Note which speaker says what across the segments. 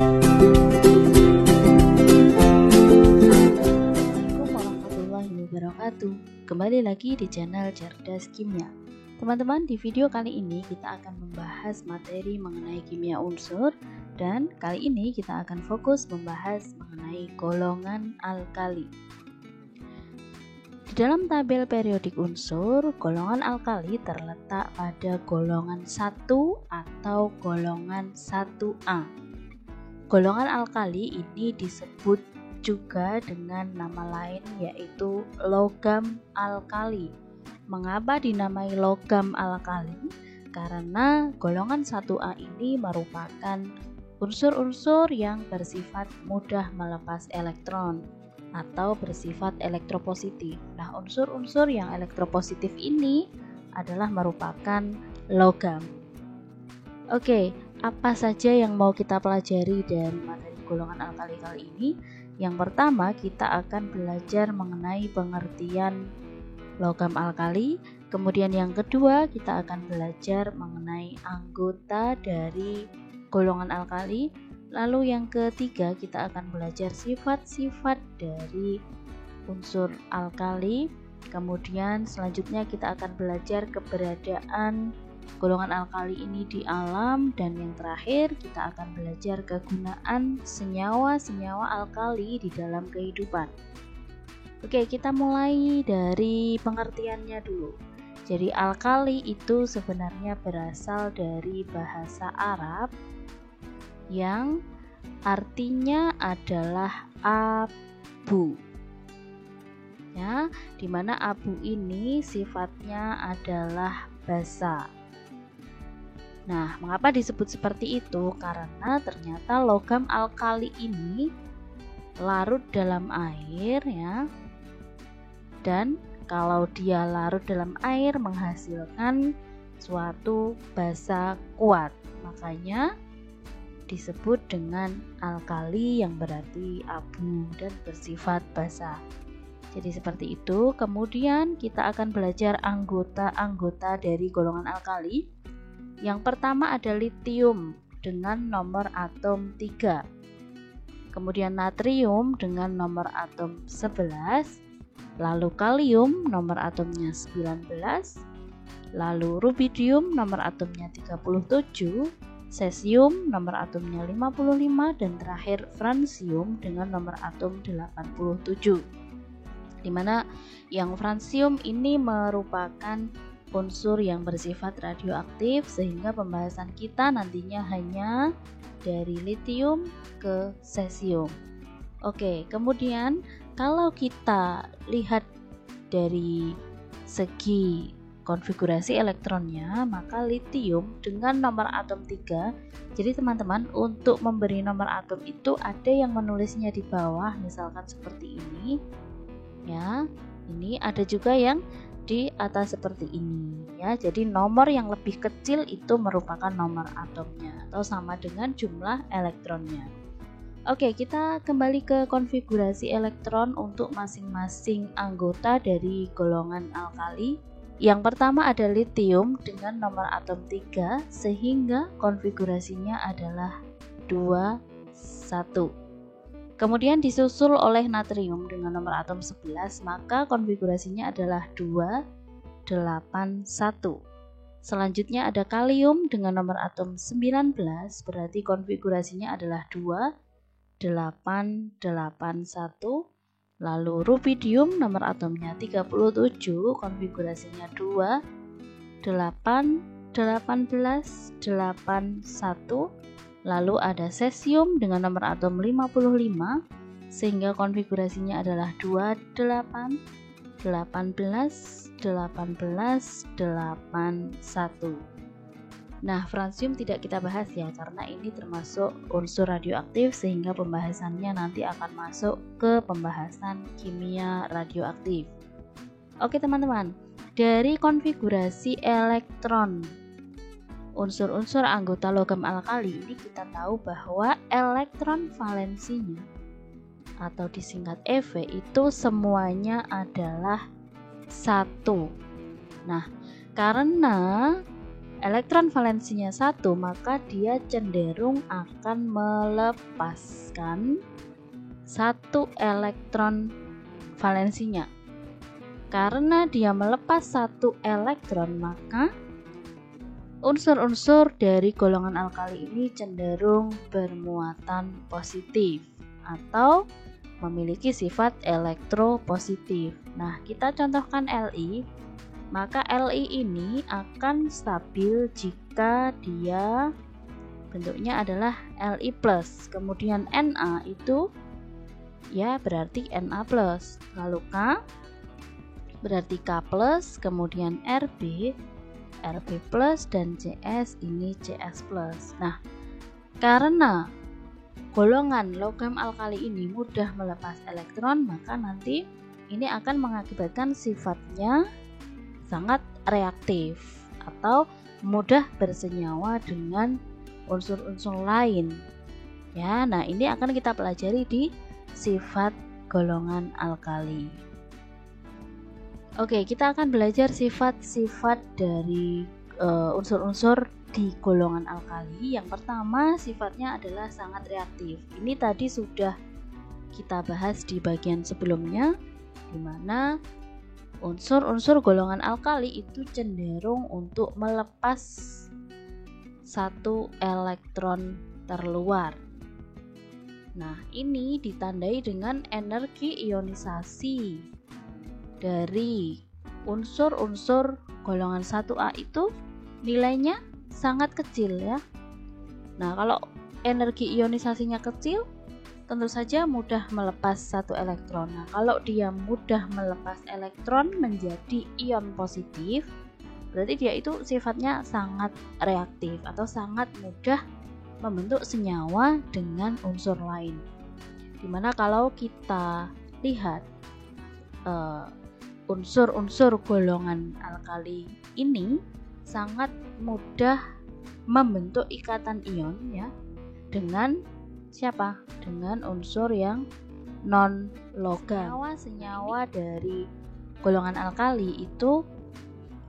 Speaker 1: Assalamualaikum warahmatullahi wabarakatuh. Kembali lagi di channel Cerdas Kimia. Teman-teman, di video kali ini kita akan membahas materi mengenai kimia unsur, dan kali ini kita akan fokus membahas mengenai golongan alkali. Di dalam tabel periodik unsur, golongan alkali terletak pada golongan 1 atau golongan 1A. Golongan alkali ini disebut juga dengan nama lain, yaitu logam alkali. Mengapa dinamai logam alkali? Karena golongan 1A ini merupakan unsur-unsur yang bersifat mudah melepas elektron atau bersifat elektropositif. Nah, unsur-unsur yang elektropositif ini adalah merupakan logam. Oke, apa saja yang mau kita pelajari dari materi golongan alkali kali ini? Yang pertama, kita akan belajar mengenai pengertian logam alkali. Kemudian yang kedua, kita akan belajar mengenai anggota dari golongan alkali. Lalu yang ketiga, kita akan belajar sifat-sifat dari unsur alkali. Kemudian selanjutnya kita akan belajar keberadaan golongan alkali ini di alam, dan yang terakhir kita akan belajar kegunaan senyawa-senyawa alkali di dalam kehidupan. Oke, kita mulai dari pengertiannya dulu. Jadi alkali itu sebenarnya berasal dari bahasa Arab yang artinya adalah abu. Ya, dimana abu ini sifatnya adalah basa. Nah, mengapa disebut seperti itu? Karena ternyata logam alkali ini larut dalam air, ya. Dan kalau dia larut dalam air menghasilkan suatu basa kuat. Makanya disebut dengan alkali yang berarti abu dan bersifat basa. Jadi seperti itu. Kemudian kita akan belajar anggota-anggota dari golongan alkali. Yang pertama ada litium dengan nomor atom 3. Kemudian natrium dengan nomor atom 11. Lalu kalium nomor atomnya 19. Lalu rubidium nomor atomnya 37. Cesium nomor atomnya 55. Dan terakhir francium dengan nomor atom 87. Dimana yang francium ini merupakan unsur yang bersifat radioaktif, sehingga pembahasan kita nantinya hanya dari litium ke cesium. Oke, kemudian kalau kita lihat dari segi konfigurasi elektronnya, maka litium dengan nomor atom 3. Jadi teman-teman, untuk memberi nomor atom itu ada yang menulisnya di bawah, misalkan seperti ini. Ya, ini ada juga yang di atas seperti ini, ya. Jadi nomor yang lebih kecil itu merupakan nomor atomnya atau sama dengan jumlah elektronnya. Oke, kita kembali ke konfigurasi elektron untuk masing-masing anggota dari golongan alkali. Yang pertama ada litium dengan nomor atom 3, sehingga konfigurasinya adalah 2, 1. Kemudian disusul oleh natrium dengan nomor atom 11, maka konfigurasinya adalah 2, 8, 1. Selanjutnya ada kalium dengan nomor atom 19, berarti konfigurasinya adalah 2, 8, 8, 1. Lalu rubidium nomor atomnya 37, konfigurasinya 2, 8, 18, 8, 1. Lalu ada cesium dengan nomor atom 55, sehingga konfigurasinya adalah 2, 8, 18, 18, 8, 1. Nah, francium tidak kita bahas ya, karena ini termasuk unsur radioaktif, sehingga pembahasannya nanti akan masuk ke pembahasan kimia radioaktif. Oke teman-teman, dari konfigurasi elektron unsur-unsur anggota logam alkali ini kita tahu bahwa elektron valensinya atau disingkat EV itu semuanya adalah 1. Nah, karena elektron valensinya 1, maka dia cenderung akan melepaskan 1 elektron valensinya. Karena dia melepas 1 elektron, maka unsur-unsur dari golongan alkali ini cenderung bermuatan positif atau memiliki sifat elektropositif. Nah, kita contohkan Li. Maka Li ini akan stabil jika dia bentuknya adalah Li+. Kemudian Na itu ya berarti Na+. Lalu K berarti K+, kemudian Rb dan Cs ini Cs+. Nah, karena golongan logam alkali ini mudah melepas elektron, maka nanti ini akan mengakibatkan sifatnya sangat reaktif atau mudah bersenyawa dengan unsur-unsur lain. Ya, nah ini akan kita pelajari di sifat golongan alkali. Oke, kita akan belajar sifat-sifat dari unsur-unsur di golongan alkali. Yang pertama, sifatnya adalah sangat reaktif. Ini tadi sudah kita bahas di bagian sebelumnya, di mana unsur-unsur golongan alkali itu cenderung untuk melepas 1 elektron terluar. Nah, ini ditandai dengan energi ionisasi dari unsur-unsur golongan 1A itu nilainya sangat kecil ya. Nah, kalau energi ionisasinya kecil, tentu saja mudah melepas 1 elektron. Nah, kalau dia mudah melepas elektron menjadi ion positif, berarti dia itu sifatnya sangat reaktif atau sangat mudah membentuk senyawa dengan unsur lain. Dimana kalau kita lihat unsur-unsur golongan alkali ini sangat mudah membentuk ikatan ion ya dengan siapa? Dengan unsur yang non logam. Senyawa dari golongan alkali itu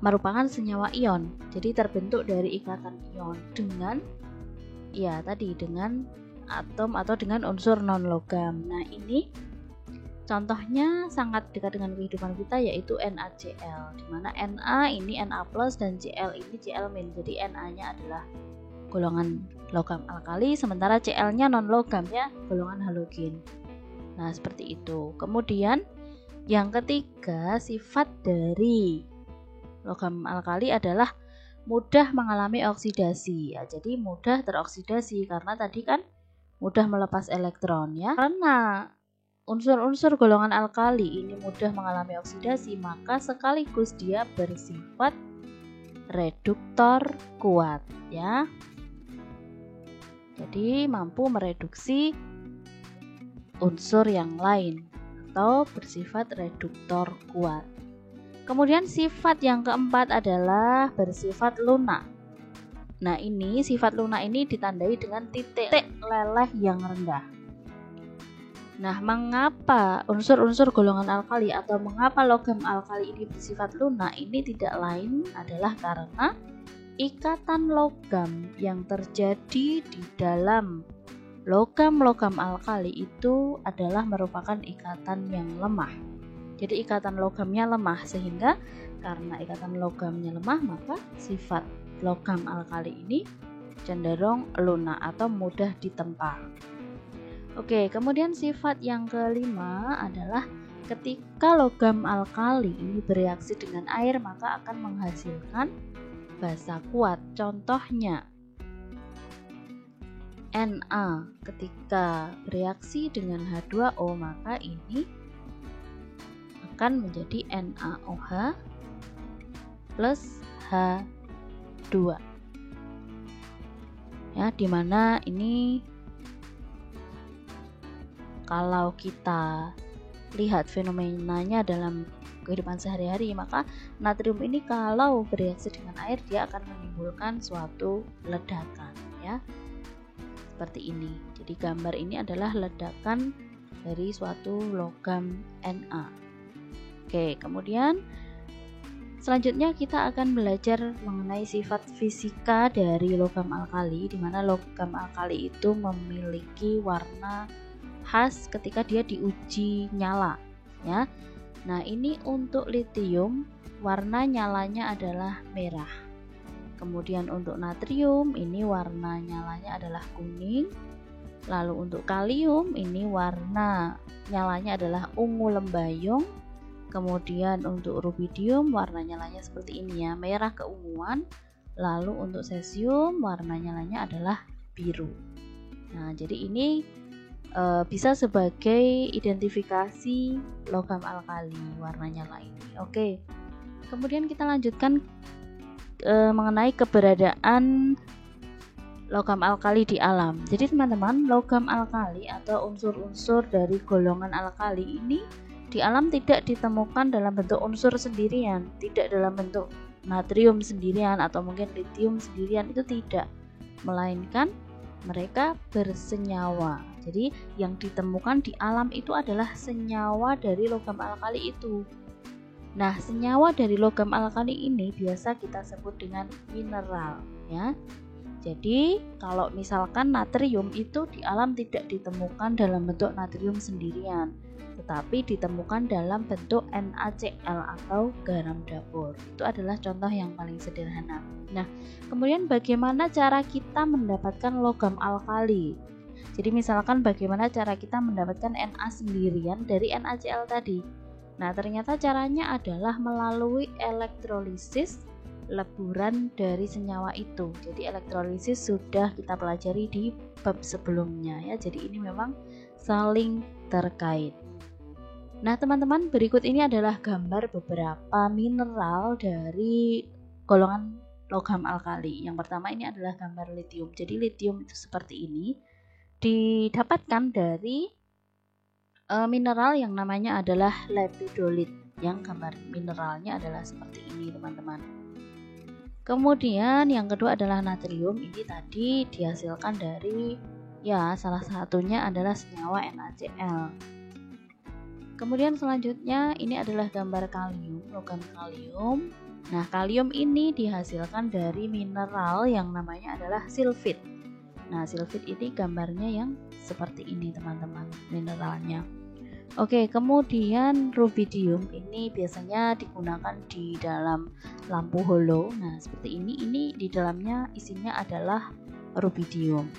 Speaker 1: merupakan senyawa ion. Jadi terbentuk dari ikatan ion dengan dengan atom atau dengan unsur non logam. Nah, ini contohnya sangat dekat dengan kehidupan kita, yaitu NaCl, di mana Na ini Na+ dan Cl ini Cl-. Jadi Na-nya adalah golongan logam alkali, sementara Cl-nya non logam ya, golongan halogen. Nah, seperti itu. Kemudian yang ketiga, sifat dari logam alkali adalah mudah mengalami oksidasi. Ya, jadi mudah teroksidasi karena tadi kan mudah melepas elektron ya. Karena unsur-unsur golongan alkali ini mudah mengalami oksidasi, maka sekaligus dia bersifat reduktor kuat ya. Jadi mampu mereduksi unsur yang lain atau bersifat reduktor kuat. Kemudian sifat yang keempat adalah bersifat lunak. Nah, ini sifat lunak ini ditandai dengan titik leleh yang rendah. Nah, mengapa unsur-unsur golongan alkali atau mengapa logam alkali ini bersifat lunak? Ini tidak lain adalah karena ikatan logam yang terjadi di dalam logam-logam alkali itu adalah merupakan ikatan yang lemah. Jadi ikatan logamnya lemah, sehingga karena ikatan logamnya lemah, maka sifat logam alkali ini cenderung lunak atau mudah ditempa. Oke, kemudian sifat yang kelima adalah ketika logam alkali ini bereaksi dengan air, maka akan menghasilkan basa kuat. Contohnya Na ketika bereaksi dengan H2O, maka ini akan menjadi NaOH plus H2 ya, dimana ini kalau kita lihat fenomenanya dalam kehidupan sehari-hari, maka natrium ini kalau bereaksi dengan air dia akan menimbulkan suatu ledakan ya, seperti ini. Jadi gambar ini adalah ledakan dari suatu logam Na. Oke, kemudian Selanjutnya kita akan belajar mengenai sifat fisika dari logam alkali, di mana logam alkali itu memiliki warna khas ketika dia diuji nyala ya. Nah, ini untuk litium warna nyalanya adalah merah. Kemudian untuk natrium ini warna nyalanya adalah kuning. Lalu untuk kalium ini warna nyalanya adalah ungu lembayung. Kemudian untuk rubidium warna nyalanya seperti ini ya, merah keunguan. Lalu untuk cesium warna nyalanya adalah biru. Nah, jadi ini bisa sebagai identifikasi logam alkali warna nyala ini. Oke. Kemudian kita lanjutkan mengenai keberadaan logam alkali di alam. Jadi teman-teman, logam alkali atau unsur-unsur dari golongan alkali ini di alam tidak ditemukan dalam bentuk unsur sendirian, tidak dalam bentuk natrium sendirian atau mungkin litium sendirian, itu tidak, melainkan mereka bersenyawa. Jadi yang ditemukan di alam itu adalah senyawa dari logam alkali itu. Nah, senyawa dari logam alkali ini biasa kita sebut dengan mineral ya. Jadi kalau misalkan natrium itu di alam tidak ditemukan dalam bentuk natrium sendirian, tetapi ditemukan dalam bentuk NaCl atau garam dapur. Itu adalah contoh yang paling sederhana. Nah, kemudian bagaimana cara kita mendapatkan logam alkali? Jadi misalkan bagaimana cara kita mendapatkan Na sendirian dari NaCl tadi? Nah, ternyata caranya adalah melalui elektrolisis leburan dari senyawa itu. Jadi elektrolisis sudah kita pelajari di bab sebelumnya ya. Jadi ini memang saling terkait. Nah, teman-teman, berikut ini adalah gambar beberapa mineral dari golongan logam alkali. Yang pertama ini adalah gambar litium. Jadi litium itu seperti ini, didapatkan dari mineral yang namanya adalah lepidolit, yang gambar mineralnya adalah seperti ini, teman-teman. Kemudian yang kedua adalah natrium. Ini tadi dihasilkan dari salah satunya adalah senyawa NaCl. Kemudian selanjutnya ini adalah gambar kalium, logam kalium. Nah, kalium ini dihasilkan dari mineral yang namanya adalah silfit. Nah, silfit ini gambarnya yang seperti ini, teman-teman, mineralnya. Oke, kemudian rubidium ini biasanya digunakan di dalam lampu holo. Nah, seperti ini di dalamnya isinya adalah rubidium.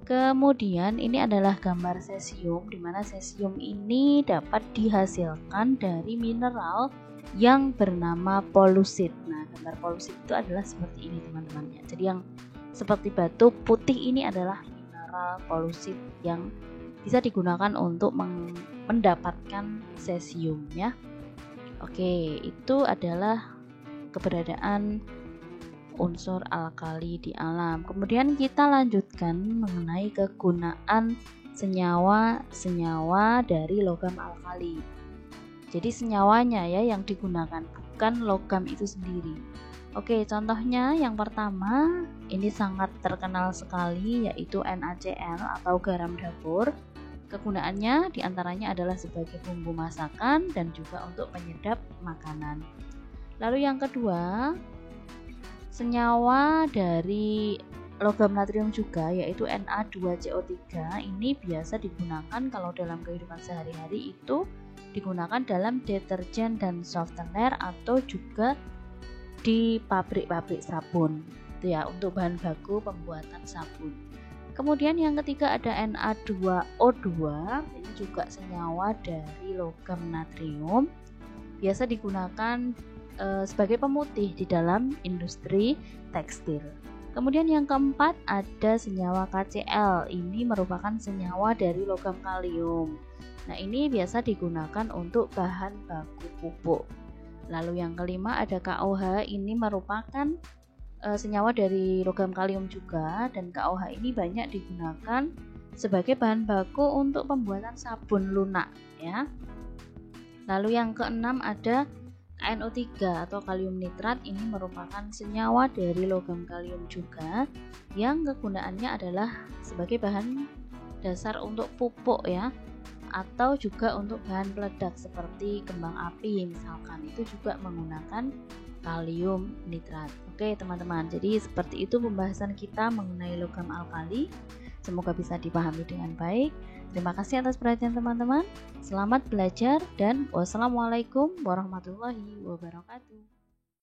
Speaker 1: Kemudian ini adalah gambar cesium, di mana cesium ini dapat dihasilkan dari mineral yang bernama polusit. Nah, gambar polusit itu adalah seperti ini, teman-teman ya. Jadi yang seperti batu putih ini adalah mineral polusit yang bisa digunakan untuk mendapatkan cesium ya. Oke, itu adalah keberadaan unsur alkali di alam. Kemudian kita lanjutkan mengenai kegunaan senyawa-senyawa dari logam alkali. Jadi senyawanya ya yang digunakan, bukan logam itu sendiri. Oke, contohnya yang pertama ini sangat terkenal sekali, yaitu NaCl atau garam dapur. Kegunaannya diantaranya adalah sebagai bumbu masakan dan juga untuk penyedap makanan. Lalu yang kedua, senyawa dari logam natrium juga, yaitu Na2CO3. Ini biasa digunakan kalau dalam kehidupan sehari-hari, itu digunakan dalam deterjen dan softener atau juga di pabrik-pabrik sabun. Itu ya, untuk bahan baku pembuatan sabun. Kemudian yang ketiga ada Na2O2. Ini juga senyawa dari logam natrium. Biasa digunakan sebagai pemutih di dalam industri tekstil. Kemudian yang keempat ada senyawa KCl. Ini merupakan senyawa dari logam kalium. Nah, ini biasa digunakan untuk bahan baku pupuk. Lalu yang kelima ada KOH. Ini merupakan senyawa dari logam kalium juga, dan KOH ini banyak digunakan sebagai bahan baku untuk pembuatan sabun lunak ya. Lalu yang keenam ada KNO3 atau kalium nitrat. Ini merupakan senyawa dari logam kalium juga, yang kegunaannya adalah sebagai bahan dasar untuk pupuk ya, atau juga untuk bahan peledak seperti kembang api misalkan, itu juga menggunakan kalium nitrat. Oke teman-teman, jadi seperti itu pembahasan kita mengenai logam alkali. Semoga bisa dipahami dengan baik. Terima kasih atas perhatian teman-teman. Selamat belajar dan wassalamualaikum warahmatullahi wabarakatuh.